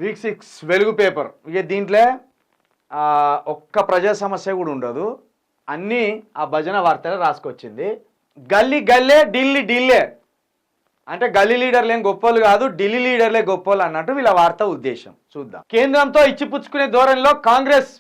Week 6 వెలుగు paper. ఇక దీంట్లో ఒక్క ప్రజా సమస్య కూడా ఉండదు, అన్నీ ఆ భజన వార్తలు రాసుకొచ్చింది. గల్లీ గల్లే ఢిల్లీ ఢిల్లే అంటే గల్లీ లీడర్లు ఏం గొప్పలు కాదు, ఢిల్లీ లీడర్లే గొప్పలు అన్నట్టు వీళ్ళ వార్త ఉద్దేశం. చూద్దాం. కేంద్రంతో ఇచ్చిపుచ్చుకునే ధోరణిలో కాంగ్రెస్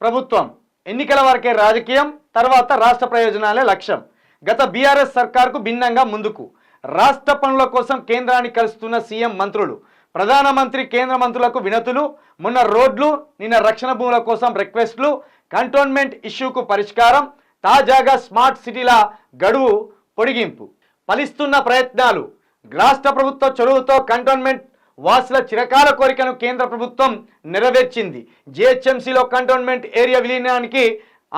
ప్రభుత్వం, ఎన్నికల వరకే రాజకీయం, తర్వాత రాష్ట్ర ప్రయోజనాలే లక్ష్యం. గత బీఆర్ఎస్ సర్కార్కు భిన్నంగా ముందుకు రాష్ట్ర పనుల కోసం కేంద్రాన్ని కలుస్తున్న సీఎం మంత్రులు, ప్రధానమంత్రి కేంద్ర మంత్రులకు వినతులు, మొన్న రోడ్లు, నిన్న రక్షణ భూముల కోసం రిక్వెస్ట్లు, కంటోన్మెంట్ ఇష్యూకు పరిష్కారం, తాజాగా స్మార్ట్ సిటీల గడువు పొడిగింపు. ఫలిస్తున్న ప్రయత్నాలు. రాష్ట్ర ప్రభుత్వ చొరవతో కంటోన్మెంట్ వాసుల చిరకాల కోరికను కేంద్ర ప్రభుత్వం నెరవేర్చింది. జిహెచ్ఎంసీలో కంటోన్మెంట్ ఏరియా విలీనానికి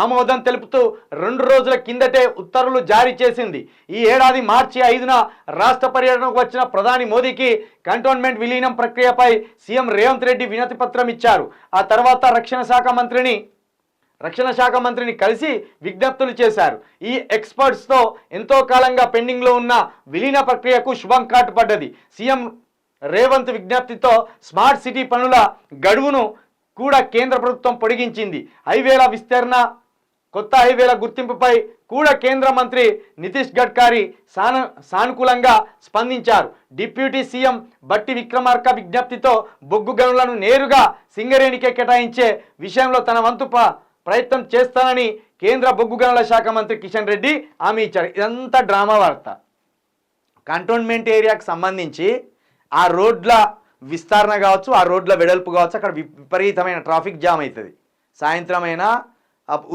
ఆమోదం తెలుపుతూ 2 రోజుల కిందటే ఉత్తర్వులు జారీ చేసింది. ఈ ఏడాది మార్చి 5న రాష్ట్ర పర్యటనకు వచ్చిన ప్రధాని మోదీకి కంటోన్మెంట్ విలీనం ప్రక్రియపై సీఎం రేవంత్ రెడ్డి వినతి పత్రం ఇచ్చారు. ఆ తర్వాత రక్షణ శాఖ మంత్రిని కలిసి విజ్ఞప్తులు చేశారు. ఈ ఎక్స్పర్ట్స్తో ఎంతో కాలంగా పెండింగ్లో ఉన్న విలీన ప్రక్రియకు శుభం కాటు పడ్డది. సీఎం రేవంత్ విజ్ఞప్తితో స్మార్ట్ సిటీ పనుల గడువును కూడా కేంద్ర ప్రభుత్వం పొడిగించింది. హైవేల విస్తరణ, కొత్త హైవేల గుర్తింపుపై కూడా కేంద్ర మంత్రి నితీష్ గడ్కరీ సానుకూలంగా స్పందించారు. డిప్యూటీ సీఎం బట్టి విక్రమార్క విజ్ఞప్తితో బొగ్గు గనులను నేరుగా సింగరేణికే కేటాయించే విషయంలో తన వంతు ప్రయత్నం చేస్తానని కేంద్ర బొగ్గు గనుల శాఖ మంత్రి కిషన్ రెడ్డి హామీ ఇచ్చారు. ఇదంతా డ్రామా వార్త. కంటోన్మెంట్ ఏరియాకు సంబంధించి ఆ రోడ్ల విస్తరణ కావచ్చు, ఆ రోడ్ల వెడల్పు కావచ్చు, అక్కడ విపరీతమైన ట్రాఫిక్ జామ్ అవుతుంది, సాయంత్రమైనా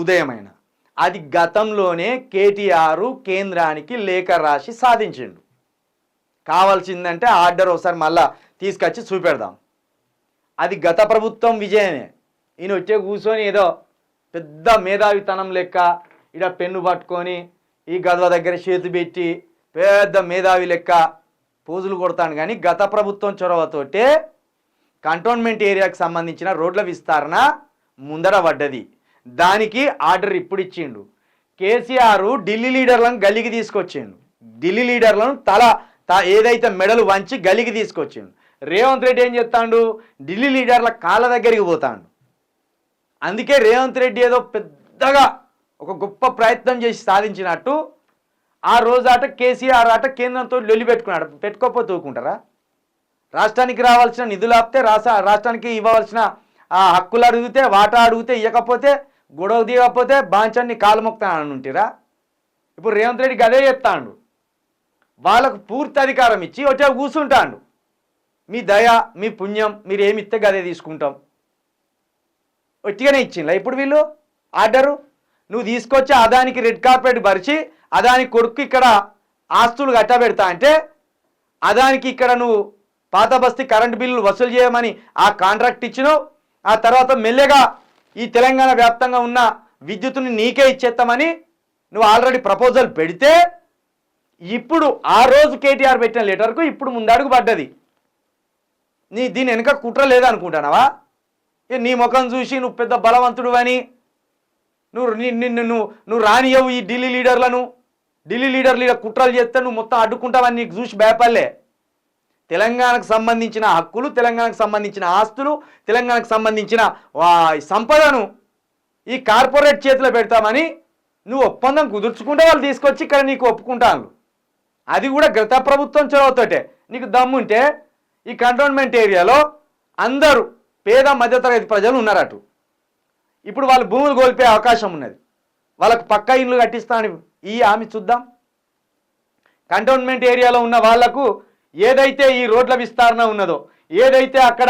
ఉదయమైనా. అది గతంలోనే కేటీఆర్ కేంద్రానికి లేఖ రాసి సాధించిండు. కావాల్సిందంటే ఆర్డర్ ఒకసారి మళ్ళా తీసుకొచ్చి చూపెడదాం. అది గత ప్రభుత్వం విజయమే. ఈయన వచ్చే కూర్చొని ఏదో పెద్ద మేధావితనం లెక్క ఇక్కడ పెన్ను పట్టుకొని ఈ గదవ దగ్గర చేతి పెట్టి పెద్ద మేధావి లెక్క పోజులు కొడతాను. కానీ గత ప్రభుత్వం చొరవతోటే కంటోన్మెంట్ ఏరియాకి సంబంధించిన రోడ్ల విస్తరణ ముందర పడ్డది. దానికి ఆర్డర్ ఇప్పుడు ఇచ్చిండు. కేసీఆర్ ఢిల్లీ లీడర్లను గల్లీకి తీసుకొచ్చిండు. ఢిల్లీ లీడర్లను ఏదైతే మెడలు వంచి గల్లీకి తీసుకొచ్చిండు. రేవంత్ రెడ్డి ఏం చెప్తాడు? ఢిల్లీ లీడర్ల కాళ్ళ దగ్గరికి పోతాడు. అందుకే రేవంత్ రెడ్డి ఏదో పెద్దగా ఒక గొప్ప ప్రయత్నం చేసి సాధించినట్టు ఆ రోజు ఆట కేసీఆర్ ఆట కేంద్రంతో లొల్లి పెట్టుకున్నాడు. పెట్టుకోకపోతే ఊరుకుంటారా? రాష్ట్రానికి రావాల్సిన నిధులు ఆపితే, రాష్ట్రానికి ఇవ్వవలసిన హక్కులు అడిగితే, వాటా అడిగితే ఇవ్వకపోతే, గొడవ దిగకపోతే బాంచాన్ని కాలు మొక్తానని ఉంటిరా? ఇప్పుడు రేవంత్ రెడ్డికి అదే చెప్తాడు. వాళ్ళకు పూర్తి అధికారం ఇచ్చి వచ్చే కూర్చుంటాడు. మీ దయ, మీ పుణ్యం, మీరు ఏమి ఇస్తే గదే తీసుకుంటాం. ఒట్టిగానే ఇచ్చిందా ఇప్పుడు వీళ్ళు ఆర్డరు? నువ్వు తీసుకొచ్చి అదానికి రెడ్ కార్పెట్ పరిచి అదానికి కొడుకు ఇక్కడ ఆస్తులు కట్టబెడతా అంటే, అదానికి ఇక్కడ నువ్వు పాత బస్తీ కరెంటు బిల్లులు వసూలు చేయమని ఆ కాంట్రాక్ట్ ఇచ్చినావు. ఆ తర్వాత మెల్లగా ఈ తెలంగాణ వ్యాప్తంగా ఉన్న విద్యుత్తుని నీకే ఇచ్చేస్తామని నువ్వు ఆల్రెడీ ప్రపోజల్ పెడితే, ఇప్పుడు ఆ రోజు కేటీఆర్ పెట్టిన లెటర్కు ఇప్పుడు ముందడుగు పడ్డది. దీని వెనుక కుట్ర లేదనుకుంటున్నావా? నీ ముఖం చూసి నువ్వు పెద్ద బలవంతుడు అని నువ్వు రానియవు ఈ ఢిల్లీ లీడర్లను. ఢిల్లీ లీడర్లు కుట్రలు చేస్తే నువ్వు మొత్తం అడ్డుకుంటావని నీకు చూసి భయపడలే. తెలంగాణకు సంబంధించిన హక్కులు, తెలంగాణకు సంబంధించిన ఆస్తులు, తెలంగాణకు సంబంధించిన సంపదను ఈ కార్పొరేట్ చేతిలో పెడతామని నువ్వు ఒప్పందం కుదుర్చుకుంటే వాళ్ళు తీసుకొచ్చి ఇక్కడ నీకు ఒప్పుకుంటాను. అది కూడా గత ప్రభుత్వం చొరవతోటే. నీకు దమ్ముంటే ఈ కంటోన్మెంట్ ఏరియాలో అందరూ పేద మధ్యతరగతి ప్రజలు ఉన్నారటు. ఇప్పుడు వాళ్ళు భూములు కోల్పోయే అవకాశం ఉన్నది. వాళ్ళకు పక్కా ఇల్లు కట్టిస్తాను ఈ హామీ చూద్దాం. కంటోన్మెంట్ ఏరియాలో ఉన్న వాళ్లకు ఏదైతే ఈ రోడ్ల విస్తరణ ఉన్నదో, ఏదైతే అక్కడ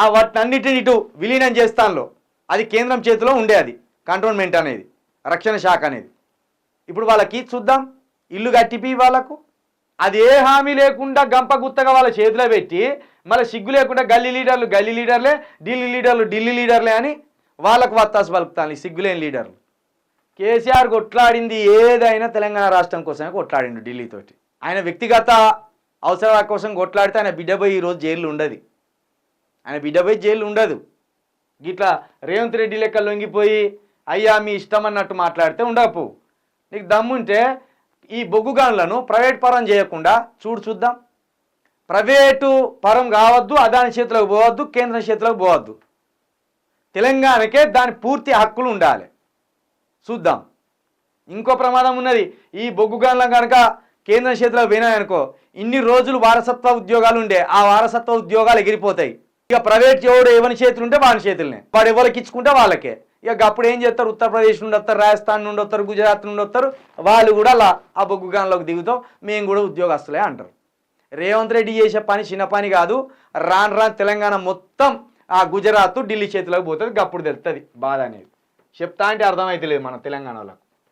ఆ వాటన్నిటిని ఇటు విలీనం చేస్తానో అది కేంద్రం చేతిలో ఉండే. అది కంటోన్మెంట్ అనేది, రక్షణ శాఖ అనేది. ఇప్పుడు వాళ్ళకి చూద్దాం ఇల్లు కట్టిపి వాళ్ళకు అది ఏ హామీ లేకుండా గంప గుత్తగా వాళ్ళ చేతిలో పెట్టి మళ్ళీ సిగ్గు లేకుండా గల్లీ లీడర్లే, ఢిల్లీ లీడర్లే అని వాళ్ళకు వత్తాసు పలుకుతాను ఈ సిగ్గులేని లీడర్లు. కేసీఆర్ కొట్లాడింది ఏదైనా తెలంగాణ రాష్ట్రం కోసమే కొట్లాడిండు ఢిల్లీతోటి. ఆయన వ్యక్తిగత అవసరాల కోసం కొట్లాడితే ఆయన బిడ్డ పోయి ఈరోజు జైలు ఉండదు. గిట్లా రేవంత్ రెడ్డి లెక్క లొంగిపోయి అయ్యా మీ ఇష్టం అన్నట్టు మాట్లాడితే ఉండకపో. నీకు దమ్ముంటే ఈ బొగ్గు గనులను ప్రైవేట్ పరం చేయకుండా చూద్దాం. ప్రైవేటు పరం కావద్దు, అదాని చేతిలోకి పోవద్దు, కేంద్రం చేతిలోకి పోవద్దు. తెలంగాణకే దాని పూర్తి హక్కులు ఉండాలి. చూద్దాం. ఇంకో ప్రమాదం ఉన్నది. ఈ బొగ్గు గనుల కనుక కేంద్రం చేతిలోకి పోయినాయనుకో, ఇన్ని రోజులు వారసత్వ ఉద్యోగాలు ఉండే, ఆ వారసత్వ ఉద్యోగాలు ఎగిరిపోతాయి. ఇక ప్రైవేట్ ఎవడు ఎవరి చేతులు ఉంటే వాని చేతులనే, వాడు ఎవరికి ఇచ్చుకుంటే వాళ్ళకే. ఇక అప్పుడు ఏం చేస్తారు, ఉత్తరప్రదేశ్ నుండి వస్తారు, రాజస్థాన్ నుండి వస్తారు, గుజరాత్ నుండి వస్తారు, వాళ్ళు కూడా అలా ఆ బొగ్గు గనులకు దిగుతాం, మేము కూడా ఉద్యోగస్తులే అంటారు. రేవంత్ రెడ్డి చేసే పని చిన్న పని కాదు. రాను తెలంగాణ మొత్తం ఆ గుజరాత్ ఢిల్లీ చేతిలోకి పోతుంది. అప్పుడు తెలుస్తుంది బాధ అనేది. చెప్తా అంటే అర్థమైతే లేదు మన తెలంగాణ వాళ్ళకు.